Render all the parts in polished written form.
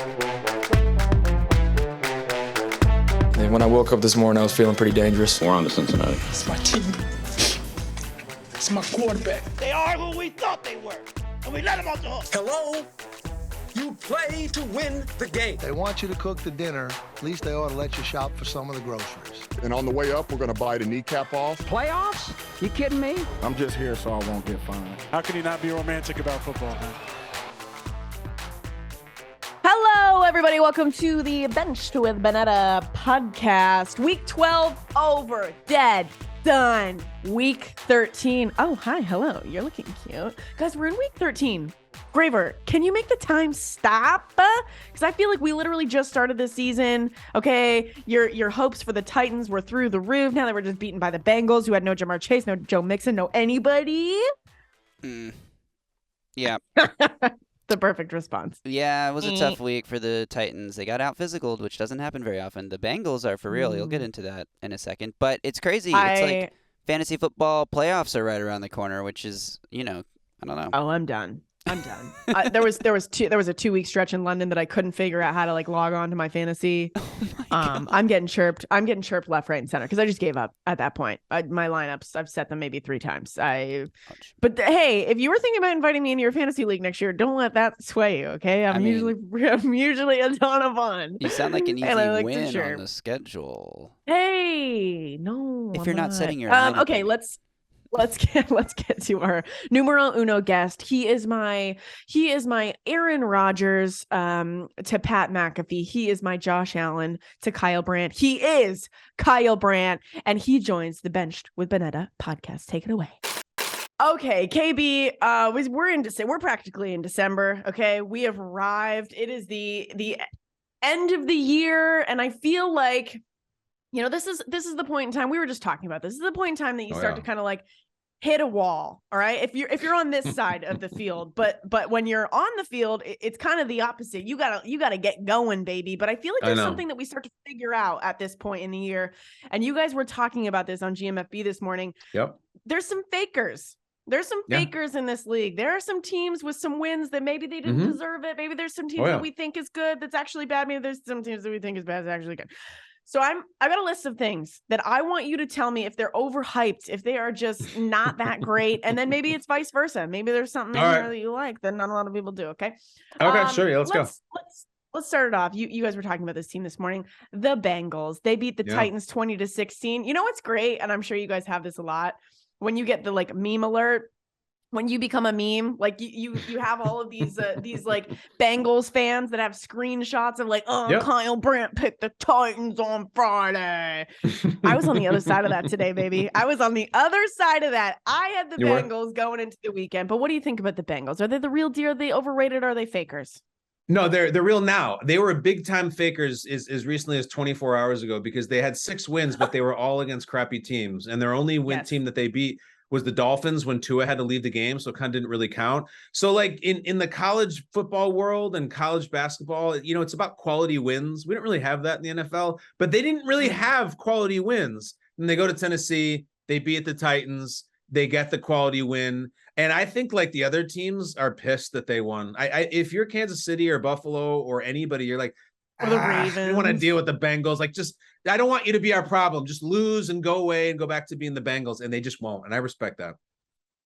And when I woke up this morning, I was feeling pretty dangerous. We're on to Cincinnati. It's my team. It's my quarterback. They are who we thought they were, and we let them off the hook. Hello? You play to win the game. They want you to cook the dinner. At least they ought to let you shop for some of the groceries. And on the way up, we're going to bite a kneecap off. Playoffs? You kidding me? I'm just here so I won't get fined. How can you not be romantic about football, man? Hello, everybody. Welcome to the Benched with Bonnetta podcast. Week 12 over. Dead. Done. Week 13. Oh, hi. Hello. You're looking cute. Guys, we're in week 13. Graver, can you make the time stop? Because I feel like we literally just started this season. Okay, your hopes for the Titans were through the roof. Now that we're just beaten by the Bengals, who had no Jamar Chase, no Joe Mixon, no anybody. Yeah. The perfect response. Yeah, it was a tough week for the Titans. They got out physicaled, which doesn't happen very often. The Bengals are for real. You'll get into that in a second. But it's crazy. It's like fantasy football playoffs are right around the corner, which is, I don't know. Oh, I'm done. There was a 2-week stretch in London that I couldn't figure out how to log on to my fantasy. I'm getting chirped left, right, and center because I just gave up at that point. My lineups, I've set them maybe 3 times. But hey, if you were thinking about inviting me into your fantasy league next year, don't let that sway you. Okay, I'm usually a ton of fun. You sound like an easy win on the schedule. Hey, no, if you're not setting your lineup. Okay, let's get to our numero uno guest. He is my Aaron Rodgers to Pat McAfee. He is my Josh Allen to Kyle Brandt. He is Kyle Brandt, and he joins the Benched with Bonnetta podcast. Take it away. Okay, KB, we're practically in December. Okay, we have arrived. It is the end of the year, and I feel like this is the point in time. We were just talking about this. This is the point in time that you start to kind of hit a wall. All right. If you're on this side of the field, but when you're on the field, it's kind of the opposite. You gotta get going, baby. But I feel like there's something that we start to figure out at this point in the year. And you guys were talking about this on GMFB this morning. Yep. There's some fakers. There's some fakers in this league. There are some teams with some wins that maybe they didn't deserve it. Maybe there's some teams that we think is good that's actually bad. Maybe there's some teams that we think is bad that's actually good. So I've got a list of things that I want you to tell me if they're overhyped, if they are just not that great, and then maybe it's vice versa. Maybe there's something in there that you like that not a lot of people do. Okay. Okay, sure. Yeah, let's go. Let's start it off. You guys were talking about this team this morning. The Bengals. They beat the Titans 20-16. You know what's great, and I'm sure you guys have this a lot. When you get the meme alert. When you become a meme, you have all of these Bengals fans that have screenshots of Kyle Brandt picked the Titans on Friday. I was on the other side of that today, baby. I was on the other side of that. I had the Bengals going into the weekend. But what do you think about the Bengals? Are they the real deal? Are they overrated? Or are they fakers? No, they're real now. They were big time fakers as recently as 24 hours ago because they had 6 wins, but they were all against crappy teams. And their only team that they beat was the Dolphins when Tua had to leave the game, so it kind of didn't really count. So in the college football world and college basketball, it's about quality wins. We don't really have that in the NFL, but they didn't really have quality wins. And they go to Tennessee, they beat the Titans, they get the quality win. And I think the other teams are pissed that they won. If you're Kansas City or Buffalo or anybody, you're like, or the Ravens. I don't want to deal with the Bengals. I don't want you to be our problem. Just lose and go away and go back to being the Bengals. And they just won't. And I respect that.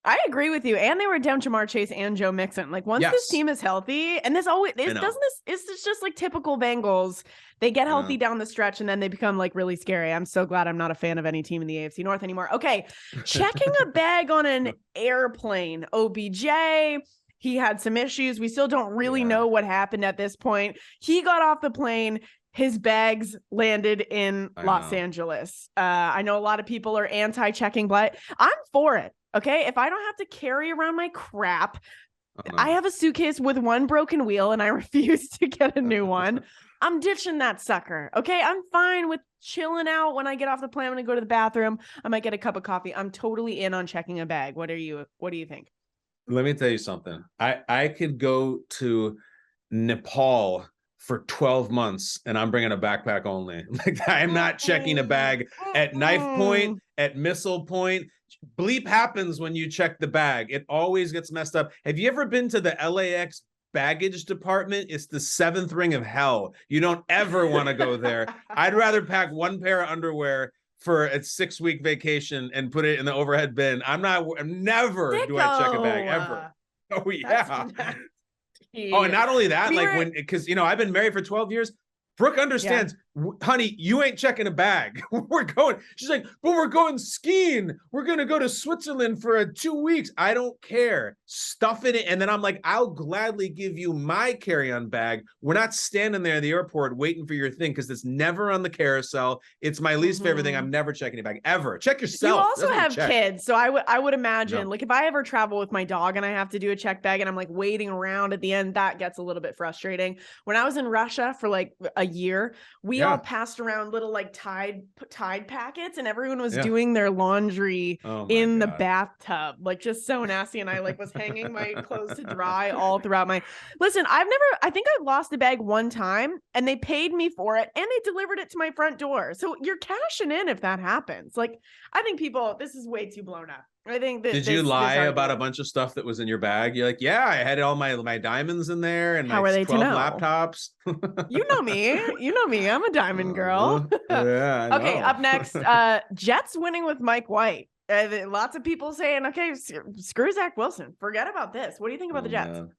I agree with you. And they were down Jamar Chase and Joe Mixon. Once this team is healthy, and it's just typical Bengals. They get healthy down the stretch and then they become really scary. I'm so glad I'm not a fan of any team in the AFC North anymore. Okay. Checking a bag on an airplane. OBJ. He had some issues. We still don't really know what happened at this point. He got off the plane. His bags landed in Los Angeles. I know a lot of people are anti-checking, but I'm for it. Okay. If I don't have to carry around my crap, I have a suitcase with one broken wheel and I refuse to get a new one. I'm ditching that sucker. Okay. I'm fine with chilling out when I get off the plane. I'm going to go to the bathroom. I might get a cup of coffee. I'm totally in on checking a bag. What do you think? Let me tell you something. I could go to Nepal for 12 months and I'm bringing a backpack only. I'm not checking a bag at knife point, at missile point. Bleep happens when you check the bag. It always gets messed up. Have you ever been to the LAX baggage department is the seventh ring of hell. You don't ever want to go there. I'd rather pack one pair of underwear for a 6-week vacation and put it in the overhead bin. I'm never Sicko. do I check a bag ever. Oh yeah. Oh, and not only that, because I've been married for 12 years. Brooke understands, honey, you ain't checking a bag. She's like, but we're going skiing. We're going to go to Switzerland for 2 weeks. I don't care. Stuff it in. And then I'm like, I'll gladly give you my carry-on bag. We're not standing there at the airport waiting for your thing because it's never on the carousel. It's my least favorite thing. I'm never checking a bag, ever. Check yourself. You also have kids. So I would imagine, like, if I ever travel with my dog and I have to do a check bag and I'm like waiting around at the end, that gets a little bit frustrating. When I was in Russia for like a year, we all passed around little like Tide packets, and everyone was doing their laundry in the bathtub, like just so nasty. And I like was hanging my clothes to dry all throughout my. Listen, I think I've lost a bag one time, and they paid me for it, and they delivered it to my front door. So you're cashing in if that happens. Like, I think this is way too blown up. I think that. Did you lie about a bunch of stuff that was in your bag? You're like, yeah, I had all my diamonds in there and my 12 laptops. You know me. I'm a diamond girl. Yeah. Okay, up next, Jets winning with Mike White. Lots of people saying, okay, screw Zach Wilson. Forget about this. What do you think about the Jets? Man.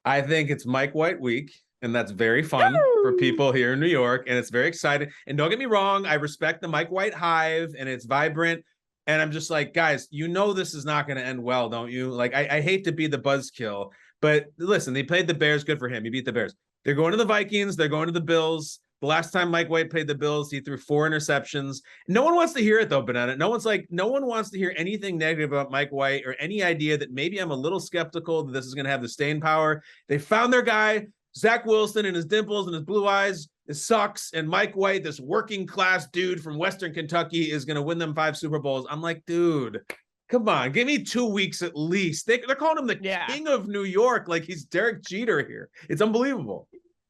I think it's Mike White week, and that's very fun for people here in New York, and it's very exciting. And don't get me wrong, I respect the Mike White hive, and it's vibrant. And I'm just like, guys, this is not going to end well, don't you? Like, I hate to be the buzzkill, but listen, they played the Bears. Good for him. He beat the Bears. They're going to the Vikings. They're going to the Bills. The last time Mike White played the Bills, he threw 4 interceptions. No one wants to hear it, though, Bonnetta. No one wants to hear anything negative about Mike White or any idea that maybe I'm a little skeptical that this is going to have the staying power. They found their guy, Zach Wilson, and his dimples and his blue eyes. It sucks. And Mike White, this working class dude from Western Kentucky, is going to win them 5 Super Bowls. I'm like, dude, come on. Give me 2 weeks at least. They're calling him the king of New York. Like he's Derek Jeter here. It's unbelievable.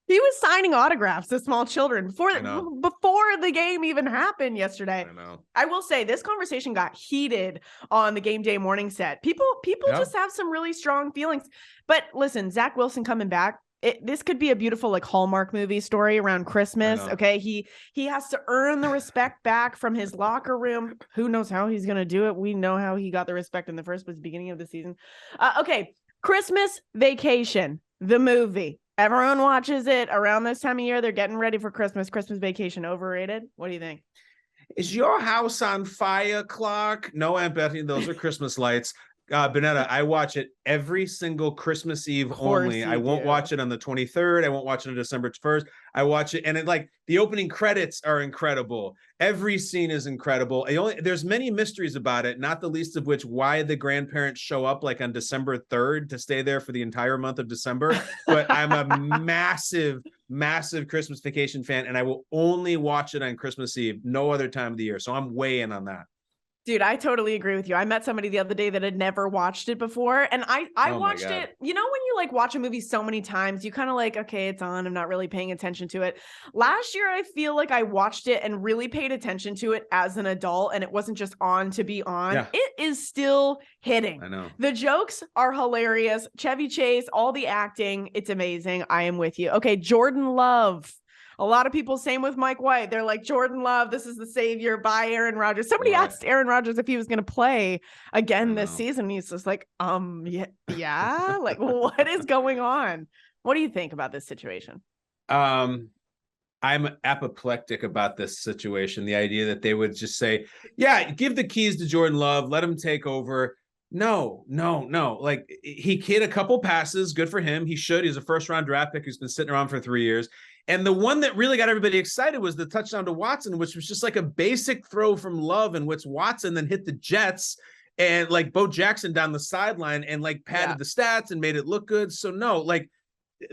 He was signing autographs to small children before the game even happened yesterday. I know. I will say this conversation got heated on the game day morning set. People just have some really strong feelings. But listen, Zach Wilson coming back. This could be a beautiful like Hallmark movie story around Christmas. Okay. He has to earn the respect back from his locker room. Who knows how he's going to do it? We know how he got the respect in the first place, beginning of the season. Okay. Christmas Vacation, the movie. Everyone watches it around this time of year. They're getting ready for Christmas. Christmas Vacation, overrated? What do you think? Is your house on fire, Clark? No, Aunt Bethany, those are Christmas lights. Bonnetta, I watch it every single Christmas Eve only. I won't watch it on the 23rd. I won't watch it on December 1st. I watch it, and the opening credits are incredible. Every scene is incredible. There's many mysteries about it, not the least of which why the grandparents show up like on December 3rd to stay there for the entire month of December. But I'm a massive Christmas Vacation fan, and I will only watch it on Christmas Eve, no other time of the year. So I'm way in on that. Dude, I totally agree with you. I met somebody the other day that had never watched it before. And I watched it. You know, when you like watch a movie so many times, you kind of like, okay, it's on. I'm not really paying attention to it. Last year, I feel like I watched it and really paid attention to it as an adult. And it wasn't just on to be on. Yeah. It is still hitting. I know. The jokes are hilarious. Chevy Chase, all the acting. It's amazing. I am with you. Okay, Jordan Love. A lot of people, same with Mike White. They're like, Jordan Love, this is the savior. Bye, Aaron Rodgers. Somebody asked Aaron Rodgers if he was going to play again this season. He's just like, yeah. Like, what is going on? What do you think about this situation? I'm apoplectic about this situation. The idea that they would just say, yeah, give the keys to Jordan Love, let him take over. No. Like, he hit a couple passes. Good for him. He should. He's a first-round draft pick who's been sitting around for 3 years. And the one that really got everybody excited was the touchdown to Watson, which was just like a basic throw from Love, in which Watson then hit the Jets and like Bo Jackson down the sideline and like padded the stats and made it look good. So no, like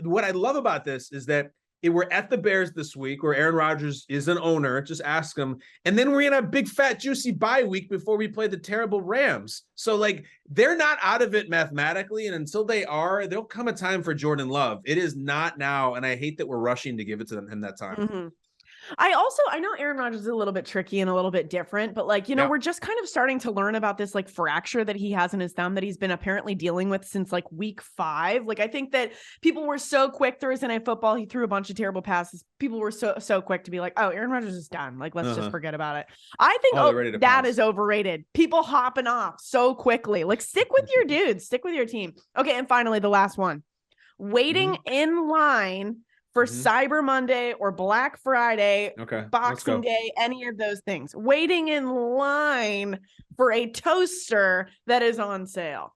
what I love about this is that we're at the Bears this week where Aaron Rodgers is an owner. Just ask him. And then we're in a big, fat, juicy bye week before we play the terrible Rams. So, like, they're not out of it mathematically. And until they are, there'll come a time for Jordan Love. It is not now. And I hate that we're rushing to give it to him that time. Mm-hmm. I know Aaron Rodgers is a little bit tricky and a little bit different, but like, we're just kind of starting to learn about this like fracture that he has in his thumb that he's been apparently dealing with since like week 5. Like, I think that people were so quick Thursday Night Football. He threw a bunch of terrible passes. People were so quick to be like, oh, Aaron Rodgers is done. Like, let's just forget about it. I think that is overrated. People hopping off so quickly. Like, stick with your dudes, stick with your team. Okay. And finally, the last one, waiting in line for Cyber Monday or Black Friday, Boxing Day, any of those things. Waiting in line for a toaster that is on sale.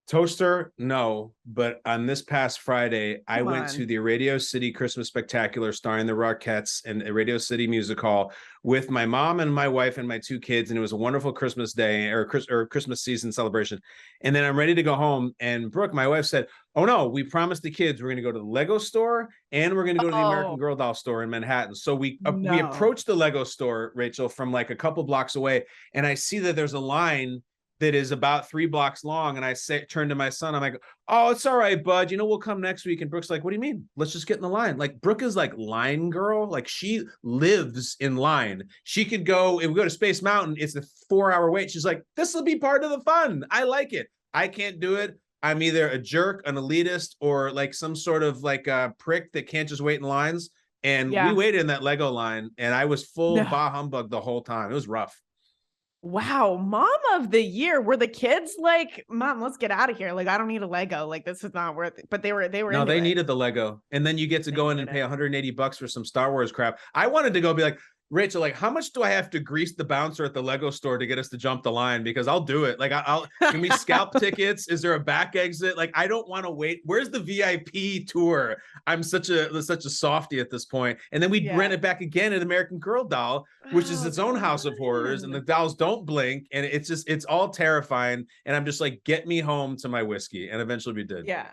Toaster, no. But on this past Friday, I went to the Radio City Christmas Spectacular starring the Rockettes and a Radio City Music Hall with my mom and my wife and my 2 kids. And it was a wonderful Christmas day or Christmas season celebration. And then I'm ready to go home. And Brooke, my wife, said, oh, no, we promised the kids we're going to go to the Lego store and we're going to go to the American Girl doll store in Manhattan. So we approached the Lego store, Rachel, from like a couple blocks away. And I see that there's a line that is about 3 blocks long. And I turn to my son, I'm like, oh, it's all right, bud. We'll come next week. And Brooke's like, what do you mean? Let's just get in the line. Like, Brooke is like line girl. Like, she lives in line. She could go, if we go to Space Mountain, it's a 4-hour wait. She's like, this will be part of the fun. I like it. I can't do it. I'm either a jerk, an elitist, or like some sort of like a prick that can't just wait in lines. And we waited in that Lego line and I was full bah humbug the whole time. It was rough. Wow, mom of the year. Were the kids like, Mom, let's get out of here? Like, I don't need a Lego. Like, this is not worth it. But they were. No, they needed the Lego, and then you get to go in and pay $180 for some Star Wars crap. I wanted to go be like, Rachel, like, how much do I have to grease the bouncer at the Lego store to get us to jump the line? Because I'll do it. Like, I'll can we scalp tickets? Is there a back exit? Like, I don't want to wait. Where's the VIP tour? I'm such a softie at this point. And then we rent it back again at American Girl doll, which is its own house of horrors, and the dolls don't blink, and it's all terrifying. And I'm just like, get me home to my whiskey, and eventually we did. Yeah.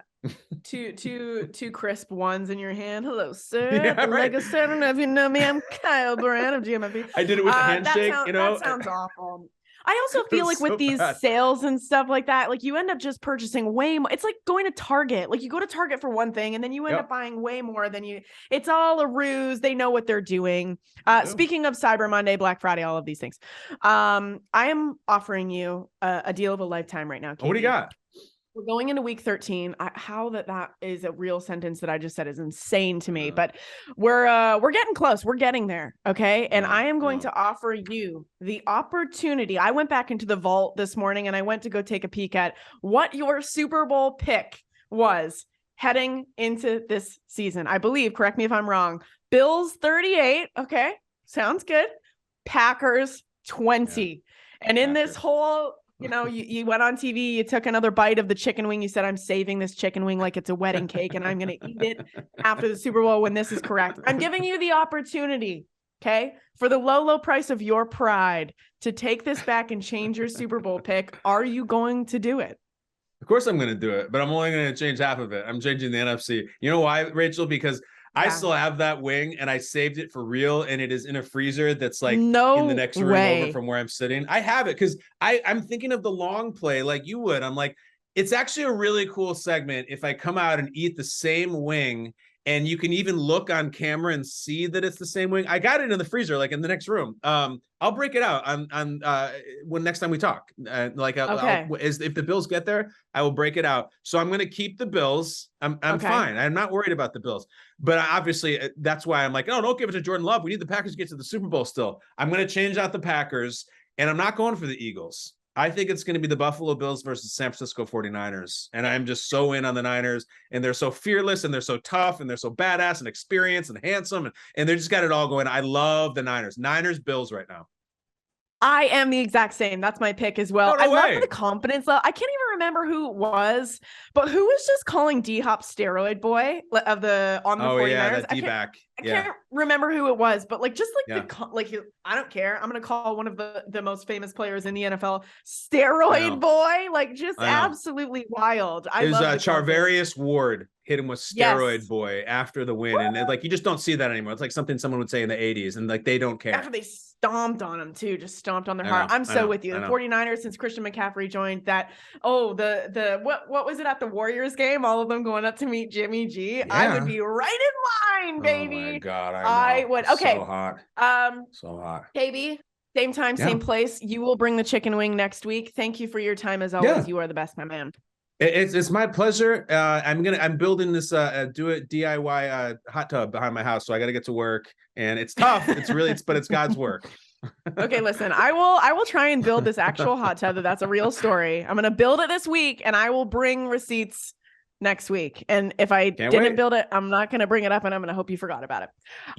two crisp ones in your hand. Hello, sir. Lego sir. I don't know if you know me. I'm Kyle Brandt of GMFB. I did it with a handshake. That sounds awful. I also feel like with these sales and stuff like that, like you end up just purchasing way more. It's like going to Target. Like you go to Target for one thing and then you end up buying way more than it's all a ruse. They know what they're doing. Speaking of Cyber Monday, Black Friday, all of these things. I am offering you a deal of a lifetime right now. Katie. What do you got? We're going into week 13. How that is a real sentence that I just said is insane to me, but we're getting close. We're getting there. Okay. And I am going to offer you the opportunity. I went back into the vault this morning and I went to go take a peek at what your Super Bowl pick was heading into this season. I believe, correct me if I'm wrong, Bills 38. Okay. Sounds good. Packers 20. And in this whole, you went on TV, you took another bite of the chicken wing. You said, I'm saving this chicken wing like it's a wedding cake and I'm going to eat it after the Super Bowl when this is correct. I'm giving you the opportunity, okay, for the low price of your pride to take this back and change your Super Bowl pick. Are you going to do it? Of course I'm going to do it, but I'm only going to change half of it. I'm changing the NFC. You know why, Rachel? Because I still have that wing and I saved it for real. And it is in a freezer that's like in the next room over from where I'm sitting. I have it because I'm thinking of the long play like you would. I'm like, it's actually a really cool segment if I come out and eat the same wing and you can even look on camera and see that it's the same wing. I got it in the freezer, like in the next room. I'll break it out on when next time we talk. If the Bills get there, I will break it out. So I'm going to keep the Bills. I'm fine. I'm not worried about the Bills. But obviously, that's why I'm like, oh, don't give it to Jordan Love. We need the Packers to get to the Super Bowl still. I'm going to change out the Packers, and I'm not going for the Eagles. I think it's going to be the Buffalo Bills versus San Francisco 49ers. And I'm just so in on the Niners. And they're so fearless, and they're so tough, and they're so badass and experienced and handsome. And they just got it all going. I love the Niners. Niners, Bills right now. I am the exact same. That's my pick as well. I love the confidence level. I can't even remember who it was, but who was just calling D-Hop steroid boy on the 49ers? Yeah, that D-back. I can't remember who it was, but like just like I don't care. I'm gonna call one of the most famous players in the NFL steroid boy. Like just absolutely wild. It was Charvarius Ward. hit him with steroid boy after the win. And like, you just don't see that anymore. It's like something someone would say in the 80s, and like, they don't care. After they stomped on him too, just stomped on their heart. I'm so with you. The 49ers, since Christian McCaffrey joined, that what was it at the Warriors game? All of them going up to meet Jimmy G. I would be right in line, baby. Oh my God, I would. Okay. So hot. So hot. KB, same time, same place. You will bring the chicken wing next week. Thank you for your time as always. You are the best, my man. It's my pleasure. I'm building this DIY hot tub behind my house, so I got to get to work, and it's tough. But it's God's work. Okay, listen, I will try and build this actual hot tub. That's a real story. I'm gonna build it this week, and I will bring receipts next week. And if I didn't build it, I'm not gonna bring it up, and I'm gonna hope you forgot about it.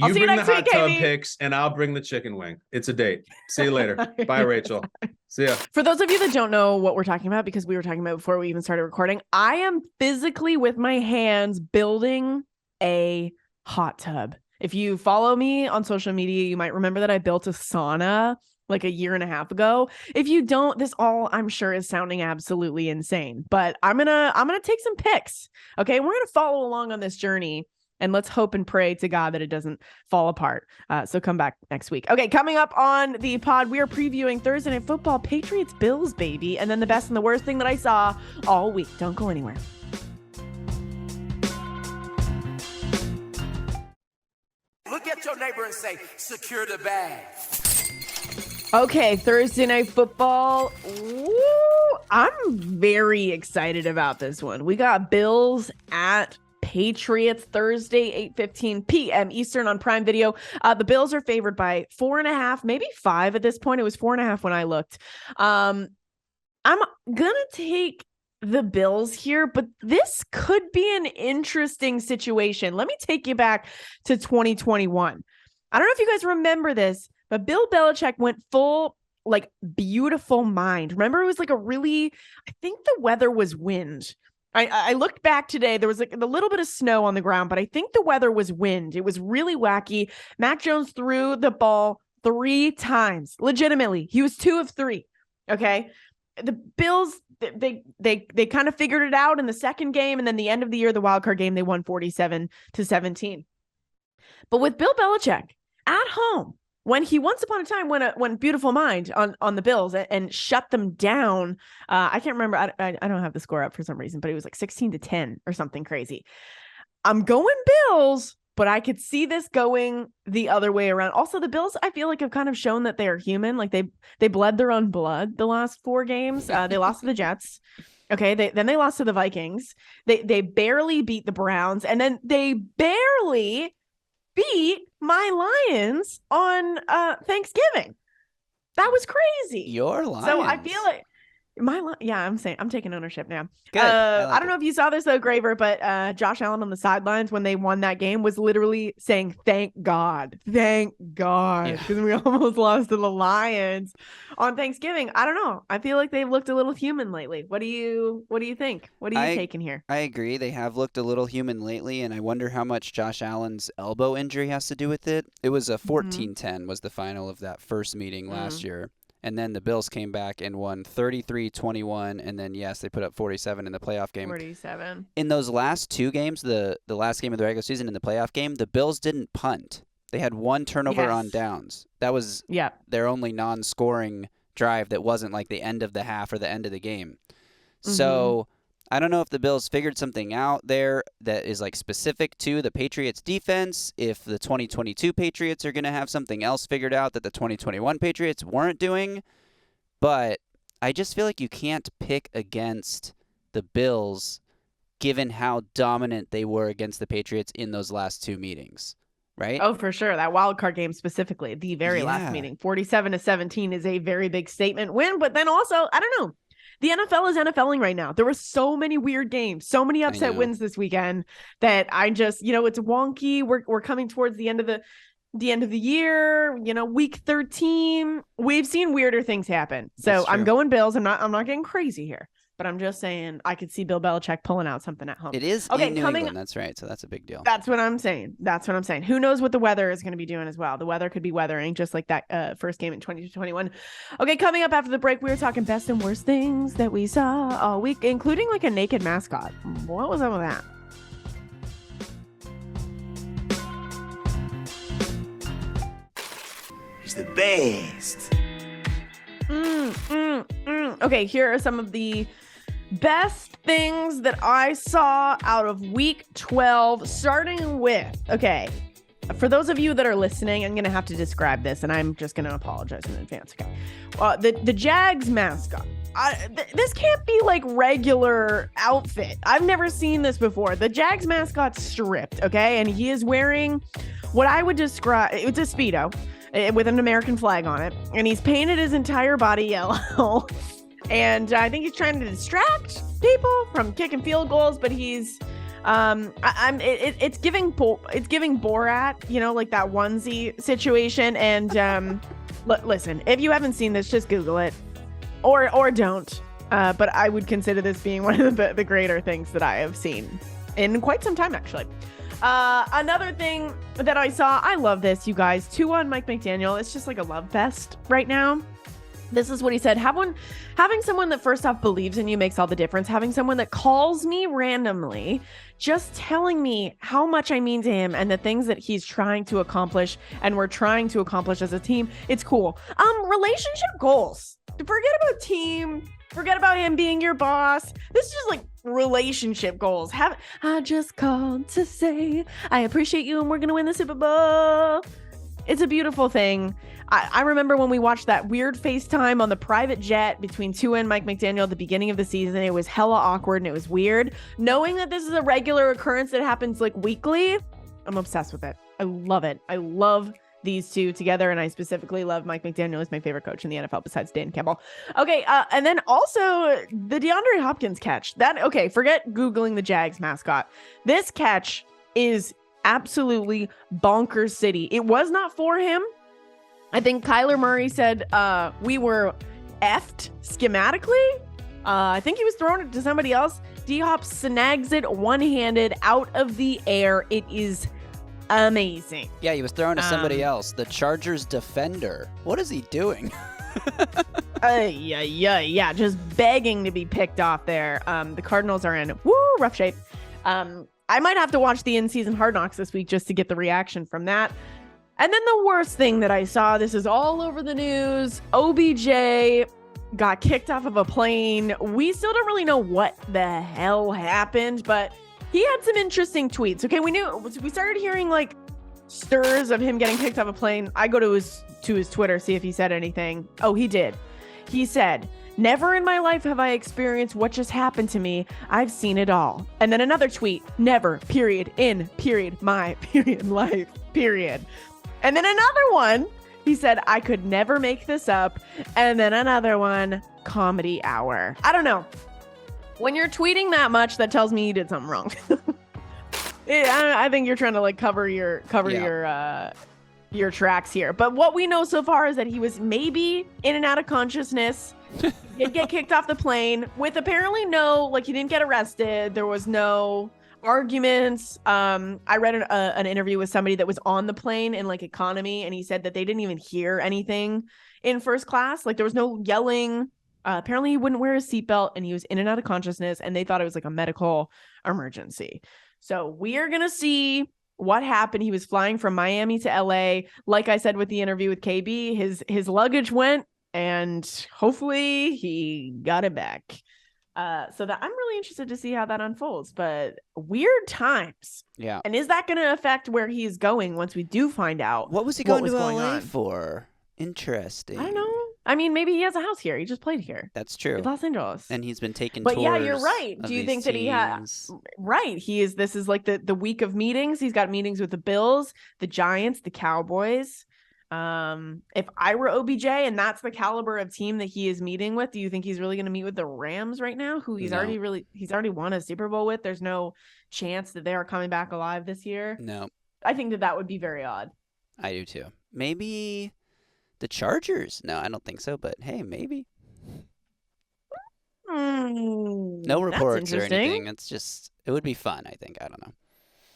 I'll see you next week, Katie. You bring the hot tub pics, and I'll bring the chicken wing. It's a date. See you later. Bye, Rachel. See ya. For those of you that don't know what we're talking about, because we were talking about before we even started recording, I am physically with my hands building a hot tub. If you follow me on social media, you might remember that I built a sauna like a year and a half ago. If you don't, this all I'm sure is sounding absolutely insane, but I'm gonna take some pics. Okay, we're gonna follow along on this journey. And let's hope and pray to God that it doesn't fall apart. So come back next week. Okay, coming up on the pod, we are previewing Thursday Night Football, Patriots, Bills, baby. And then the best and the worst thing that I saw all week. Don't go anywhere. Look at your neighbor and say, secure the bag. Okay, Thursday Night Football. Woo, I'm very excited about this one. We got Bills at Patriots Thursday, 8:15 p.m. Eastern on Prime Video. The Bills are favored by 4.5, maybe 5 at this point. It was 4.5 when I looked. I'm gonna take the Bills here, but this could be an interesting situation. Let me take you back to 2021. I don't know if you guys remember this, but Bill Belichick went full like beautiful mind. Remember, it was like I think the weather was wind. I looked back today. There was like a little bit of snow on the ground, but I think the weather was wind. It was really wacky. Mac Jones threw the ball 3 times. Legitimately. He was 2 of 3. Okay. The Bills, they kind of figured it out in the second game. And then the end of the year, the wild card game, they won 47-17. But with Bill Belichick at home, when he once upon a time went beautiful mind on the Bills and shut them down, I can't remember. I don't have the score up for some reason, but it was like 16-10 or something crazy. I'm going Bills, but I could see this going the other way around. Also, the Bills, I feel like, have kind of shown that they are human. Like they bled their own blood the last 4 games. They lost to the Jets. Okay, then they lost to the Vikings. They barely beat the Browns, and then they barely beat my Lions on Thanksgiving. That was crazy. Your Lions. So I feel like I'm taking ownership now. Good. I don't know if you saw this though, Graver, but Josh Allen on the sidelines when they won that game was literally saying, thank God, because we almost lost to the Lions on Thanksgiving. I don't know. I feel like they've looked a little human lately. What do you think? What are you taking here? I agree. They have looked a little human lately, and I wonder how much Josh Allen's elbow injury has to do with it. It was a 14-10 was the final of that first meeting last year. And then the Bills came back and won 33-21, and then, yes, they put up 47 in the playoff game. 47. In those last 2 games, the last game of the regular season and the playoff game, the Bills didn't punt. They had 1 turnover on downs. That was their only non-scoring drive that wasn't like the end of the half or the end of the game. So I don't know if the Bills figured something out there that is like specific to the Patriots defense, if the 2022 Patriots are going to have something else figured out that the 2021 Patriots weren't doing. But I just feel like you can't pick against the Bills given how dominant they were against the Patriots in those last 2 meetings, right? Oh, for sure. That wild card game specifically, the very last meeting, 47-17 is a very big statement win. But then also, I don't know. The NFL is NFLing right now. There were so many weird games, so many upset wins this weekend that I just, it's wonky. We're coming towards the end of the year, week 13. We've seen weirder things happen. So I'm going Bills. I'm not getting crazy here, but I'm just saying I could see Bill Belichick pulling out something at home. It is in New England. That's right. So that's a big deal. That's what I'm saying. Who knows what the weather is going to be doing as well. The weather could be weathering just like that first game in 2021. Okay, coming up after the break, we were talking best and worst things that we saw all week, including like a naked mascot. What was up with that? is the best. Okay, here are some of the best things that I saw out of week 12, starting with, okay, for those of you that are listening, I'm going to have to describe this, and I'm just going to apologize in advance, okay? The Jags mascot. This can't be like regular outfit. I've never seen this before. The Jags mascot's stripped, okay? And he is wearing what I would describe, it's a Speedo with an American flag on it, and he's painted his entire body yellow. And I think he's trying to distract people from kicking field goals, but he's it's giving Borat, you know, like that onesie situation. And listen, if you haven't seen this, just Google it, or don't. But I would consider this being one of the greater things that I have seen in quite some time, actually. Another thing that I saw, I love this, you guys. Tua and Mike McDaniel, it's just like a love fest right now. This is what he said. Having someone that first off believes in you makes all the difference. Having someone that calls me randomly, just telling me how much I mean to him and the things that he's trying to accomplish and we're trying to accomplish as a team. It's cool. Relationship goals. Forget about team. Forget about him being your boss. This is just like relationship goals. I just called to say I appreciate you and we're going to win the Super Bowl. It's a beautiful thing. I remember when we watched that weird FaceTime on the private jet between Tua and Mike McDaniel at the beginning of the season. It was hella awkward and it was weird. Knowing that this is a regular occurrence that happens like weekly, I'm obsessed with it. I love it. I love these two together, and I specifically love Mike McDaniel as my favorite coach in the NFL besides Dan Campbell. Okay, and then also the DeAndre Hopkins catch. Forget Googling the Jags mascot. This catch is absolutely bonkers city. It was not for him. I think Kyler Murray said we were effed schematically. I think he was throwing it to somebody else. D-Hop snags it one-handed out of the air. It is amazing. Yeah, he was throwing to somebody else. The Chargers defender. What is he doing? Yeah, just begging to be picked off there. The Cardinals are in rough shape. I might have to watch the in-season Hard Knocks this week just to get the reaction from that. And then the worst thing that I saw, this is all over the news, OBJ got kicked off of a plane. We still don't really know what the hell happened, but he had some interesting tweets. Okay, we started hearing like stirs of him getting kicked off a plane. I go to his Twitter, see if he said anything. Oh, he did. He said, "Never in my life have I experienced what just happened to me. I've seen it all." And then another tweet, "Never, period, in, period, my, period, life, period." And then another one, he said, "I could never make this up." And then another one, "Comedy hour." I don't know. When you're tweeting that much, that tells me you did something wrong. I think you're trying to like cover your tracks here. But what we know so far is that he was maybe in and out of consciousness. He'd get kicked off the plane with apparently he didn't get arrested. There was no arguments. I read an interview with somebody that was on the plane in like economy, and he said that they didn't even hear anything in first class. Like there was no yelling. Apparently he wouldn't wear a seatbelt and he was in and out of consciousness, and they thought it was like a medical emergency. So we are going to see what happened. He was flying from Miami to LA. Like I said with the interview with KB, his luggage went, and hopefully he got it back. So that I'm really interested to see how that unfolds, but weird times. Yeah. And is that going to affect where he's going once we do find out? What was he going to LA for? Interesting. I don't know. I mean, maybe he has a house here. He just played here. That's true. In Los Angeles. And he's been taking tours. But yeah, you're right. Do you think that he has? Right. This is like the week of meetings. He's got meetings with the Bills, the Giants, the Cowboys. If I were OBJ and that's the caliber of team that he is meeting with, do you think he's really going to meet with the Rams right now, who he's already won a Super Bowl with? There's no chance that they are coming back alive this year. No. I think that would be very odd. I do too. Maybe the Chargers. No, I don't think so, but hey, maybe. No reports or anything. It's just, it would be fun, I think. I don't know.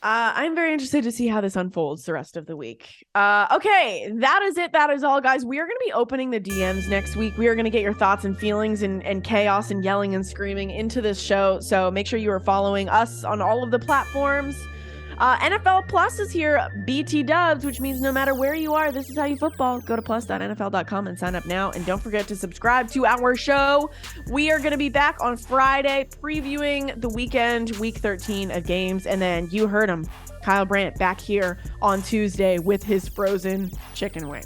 I'm very interested to see how this unfolds the rest of the week. Okay, that is it. That is all, guys. We are going to be opening the DMs next week. We are going to get your thoughts and feelings and chaos and yelling and screaming into this show. So make sure you are following us on all of the platforms. NFL Plus is here, BT Dubs, which means no matter where you are, this is how you football. Go to plus.nfl.com and sign up now. And don't forget to subscribe to our show. We are going to be back on Friday previewing the weekend, week 13 of games. And then you heard him, Kyle Brandt, back here on Tuesday with his frozen chicken wing.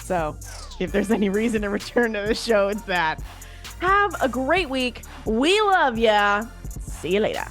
So if there's any reason to return to the show, it's that. Have a great week. We love ya. See you later.